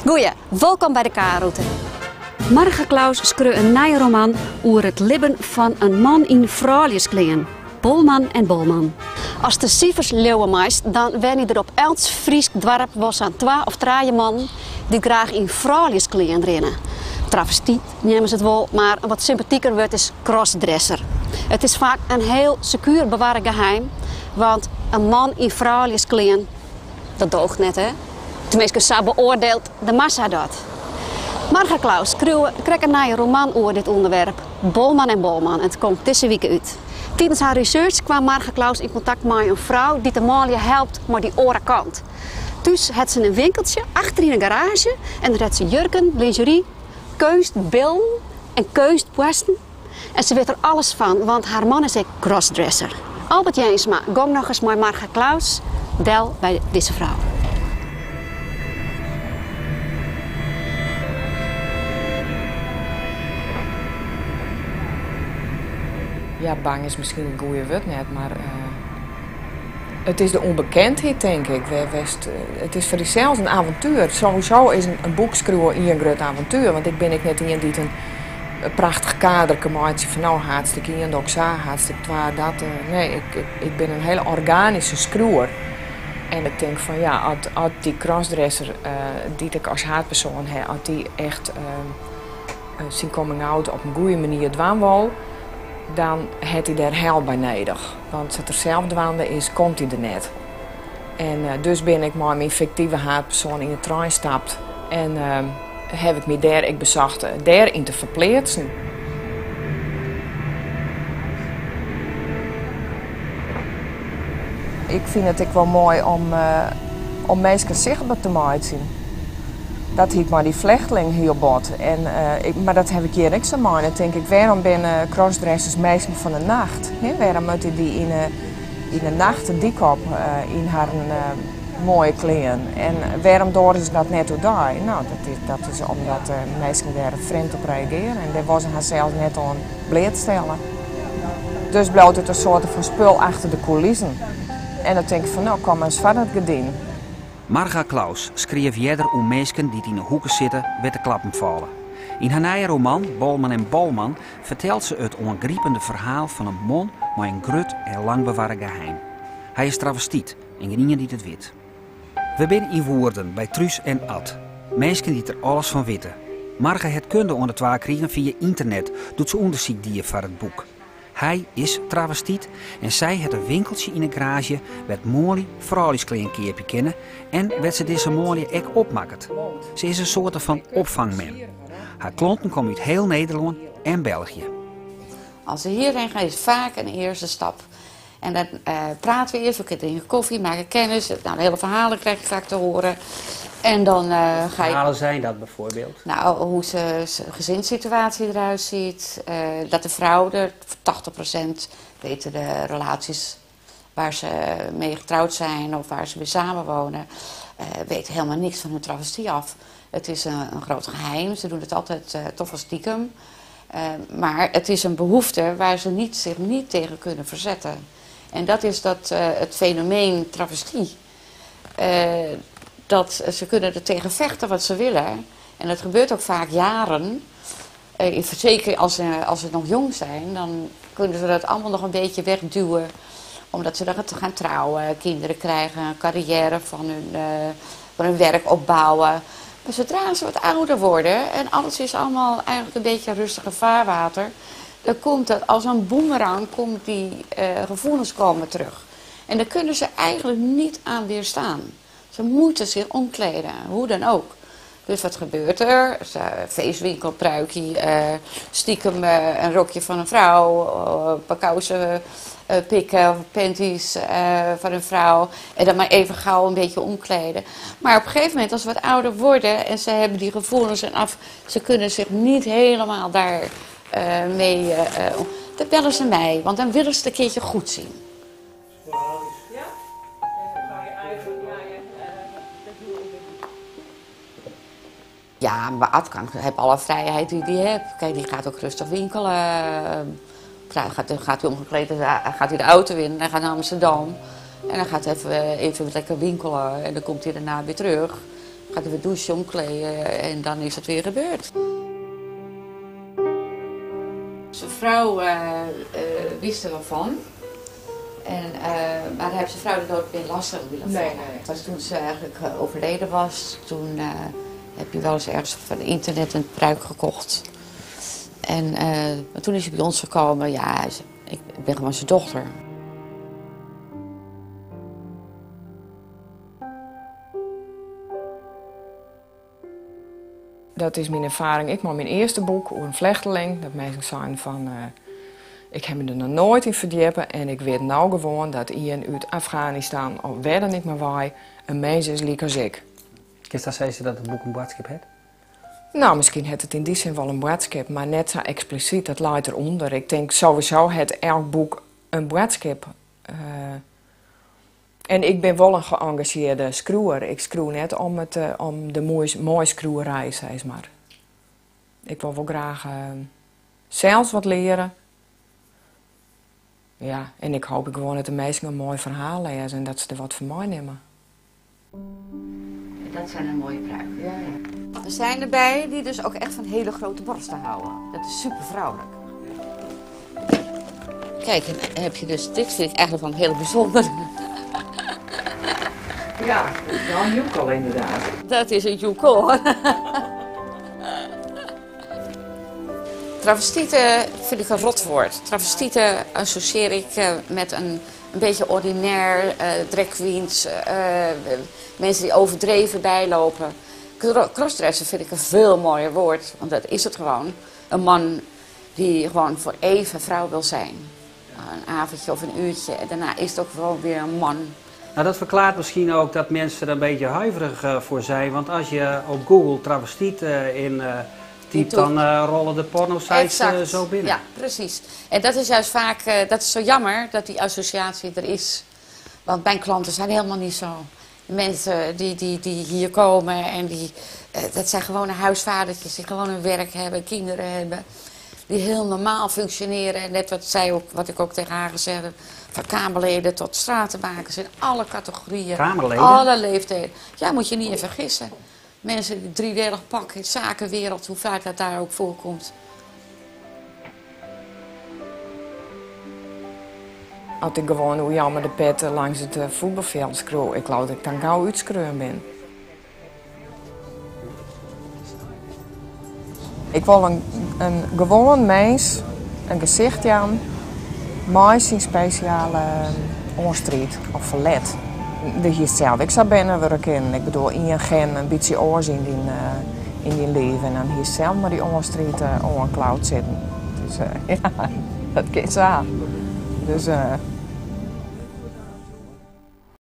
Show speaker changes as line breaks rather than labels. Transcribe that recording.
Goeie, welkom bij de K-route.
Marga Klaus schreef een nieuwe roman over het leven van een man in vrouwelijkskleding. Bolman en Bolman.
Als de cijfers leeuwen meist, dan wen je er op elk Fries dorp was aan 2 of 3 man die graag in vrouwelijkskleding rennen. Travestiet nemen ze het wel, maar een wat sympathieker wordt is crossdresser. Het is vaak een heel secuur bewaard geheim, want een man in vrouwelijkskleding, dat doogt net hè. Tenminste, zo beoordeelt de massa dat. Marga Klaus kreeg een nieuwe roman over dit onderwerp, Bolman en Bolman, en het komt deze week uit. Tijdens haar research kwam Marga Klaus in contact met een vrouw die de Malia helpt met die andere kant. Dus had ze een winkeltje achter in een garage en daar had ze jurken, lingerie, kunstbeelden en kunstpoesten. En ze weet er alles van, want haar man is een crossdresser. Albert Jensma, gong nog eens met Marga Klaus, del bij deze vrouw.
Ja, bang is misschien een goede woord net, maar het is de onbekendheid, denk ik. Het is voor jezelf een avontuur. Sowieso is een boek schrijven een groot avontuur, want ik ben net iemand die een prachtig kader kan maken van nou hartstikke in, dat ik hartstikke twee, dat. Nee, ik ben een hele organische schrijver. En ik denk van ja, als die crossdresser die ik als haatpersoon heb, als die echt zijn coming out op een goede manier doen wil, dan heeft hij daar help bij nodig. Want als het er zelf dwaande is, komt hij er net. En dus ben ik met mijn fictieve haatpersoon in de trein gestapt. En heb ik me daar bezocht daarin te verplaatsen. Ik vind het ook wel mooi om mensen zichtbaar te maken. Dat hiet maar die vlechteling heel bot. Maar dat heb ik hier niks aan mij. Denk ik, waarom ben crossdressers meisjes van de nacht? Waarom moeten die in de nacht de dik op in haar mooie kleren? En waarom doen ze dat net daar? Nou, dat is omdat mensen daar vreemd op reageren. En daar was ze haarzelf net aan bleedstellen. Dus blijft het een soort van spul achter de coulissen. En dan denk ik van, nou, kom eens van het gedien.
Marga Klaus schreef verder om mensen die in de hoeken zitten met de klappen vallen. In haar nieuwe roman, Bolman en Bolman, vertelt ze het ongrijpende verhaal van een man met een groot en lang bewaard geheim. Hij is travestiet en geen die het weet. We zijn in Woerden bij Truus en Ad. Mensen die er alles van weten. Marga het kunde onder het krijgen via internet, doet ze onderzoek die voor het boek. Hij is travestiet en zij heeft een winkeltje in een garage met mooie vrouwelijkskledingkeerpje kennen en werd ze deze mooie ook opmaakt. Ze is een soort van opvangman. Haar klanten komen uit heel Nederland en België.
Als ze hierheen gaan is het vaak een eerste stap. En dan praten we eerst, we drinken koffie, maken kennis. Nou, de hele verhalen krijg je vaak te horen. En dan ga je...
Verhalen zijn dat bijvoorbeeld?
Nou, hoe zijn gezinssituatie eruit ziet. Dat de vrouw er, 80% weten de relaties waar ze mee getrouwd zijn of waar ze mee samenwonen, weten helemaal niks van hun travestie af. Het is een groot geheim, ze doen het altijd toch wel stiekem. Maar het is een behoefte waar ze zich niet tegen kunnen verzetten. En dat is het fenomeen travestie. Dat ze kunnen er tegen vechten wat ze willen. En dat gebeurt ook vaak jaren. Zeker als ze nog jong zijn, dan kunnen ze dat allemaal nog een beetje wegduwen. Omdat ze dan gaan trouwen, kinderen krijgen, een carrière van hun werk opbouwen. Maar zodra ze wat ouder worden en alles is allemaal eigenlijk een beetje rustiger vaarwater, dan komt dat als een boemerang, komt die gevoelens komen terug. En daar kunnen ze eigenlijk niet aan weerstaan. Ze moeten zich omkleden, hoe dan ook. Dus wat gebeurt er? Feestwinkel, pruikje, stiekem een rokje van een vrouw, een paar kousen pikken of panties van een vrouw. En dan maar even gauw een beetje omkleden. Maar op een gegeven moment, als ze wat ouder worden en ze hebben die gevoelens ze kunnen zich niet helemaal daar mee... dan bellen ze mij, want dan willen ze het een keertje goed zien. Ja, maar Ad heeft alle vrijheid die hij heeft. Kijk, die gaat ook rustig winkelen. Gaat hij omgekleed, gaat hij de auto in en dan gaat naar Amsterdam. En dan gaat hij even lekker winkelen en dan komt hij daarna weer terug. Ga ik weer douchen, omkleden en dan is het weer gebeurd. Zijn vrouw wist er wel van. Maar zijn vrouw er nooit meer lastig willen vallen. Nee. Was toen ze eigenlijk overleden was, toen heb je wel eens ergens van internet een pruik gekocht. En maar toen is hij bij ons gekomen. Ja, ik ben gewoon zijn dochter.
Dat is mijn ervaring. Ik maak mijn eerste boek over een vlechteling. Dat mensen zijn van... ik heb me er nog nooit in verdiepen. En ik weet nou gewoon dat iemand uit Afghanistan, of waar dan ik maar waai, een mens is liek als ik.
Is dat zeggen dat het boek een boodschap heeft?
Nou, misschien heeft het in die zin wel een boodschap, maar net zo expliciet, dat laat eronder. Ik denk sowieso het elk boek een boodschap. En ik ben wel een geëngageerde schroewer. Ik schroef net om de mooie schroewerij, zeg maar. Ik wil wel graag zelfs wat leren. Ja, en ik hoop gewoon dat de mensen een mooi verhaal lezen en dat ze er wat van mij nemen.
Dat zijn een mooie pruiken. Ja. Er zijn erbij die dus ook echt van hele grote borsten houden. Dat is super vrouwelijk. Kijk, en dan heb je dus, dit vind ik eigenlijk wel een hele bijzondere.
Ja, dat is wel een joekel inderdaad.
Dat is een joekel. Travestieten vind ik een rotwoord. Travestieten associeer ik met een beetje ordinair, drag queens, mensen die overdreven bijlopen. Crossdresser vind ik een veel mooier woord, want dat is het gewoon. Een man die gewoon voor even vrouw wil zijn. Een avondje of een uurtje en daarna is het ook gewoon weer een man.
Nou, dat verklaart misschien ook dat mensen er een beetje huiverig voor zijn. Want als je op Google travestiet in typt, dan rollen de porno-sites zo binnen.
Ja, precies. En dat is juist vaak, dat is zo jammer dat die associatie er is. Want mijn klanten zijn helemaal niet zo. De mensen die hier komen en dat zijn gewone huisvadertjes die gewoon een werk hebben, kinderen hebben. Die heel normaal functioneren. En net wat ik ook tegen haar gezegd heb. Van kamerleden tot stratenmakers in alle categorieën.
Kamerleden?
Alle leeftijden. Ja, moet je niet in vergissen. Mensen die driedelig pak in de zakenwereld, hoe vaak dat daar ook voorkomt.
Als ik gewoon hoe jammer de pet langs het voetbalveld scroll, ik geloof dat ik dan gauw uitschreeuwen ben. Ik wil een gewoon mens, een gezicht aan, maar zijn speciale onstrijd of verlet. Dat je zelf. Ik zou bijna werken. Ik bedoel, in je gen een beetje oors in die leven. En dan hier zelf maar die onstrijd on cloud zitten. Dus ja, dat kan zo. Dus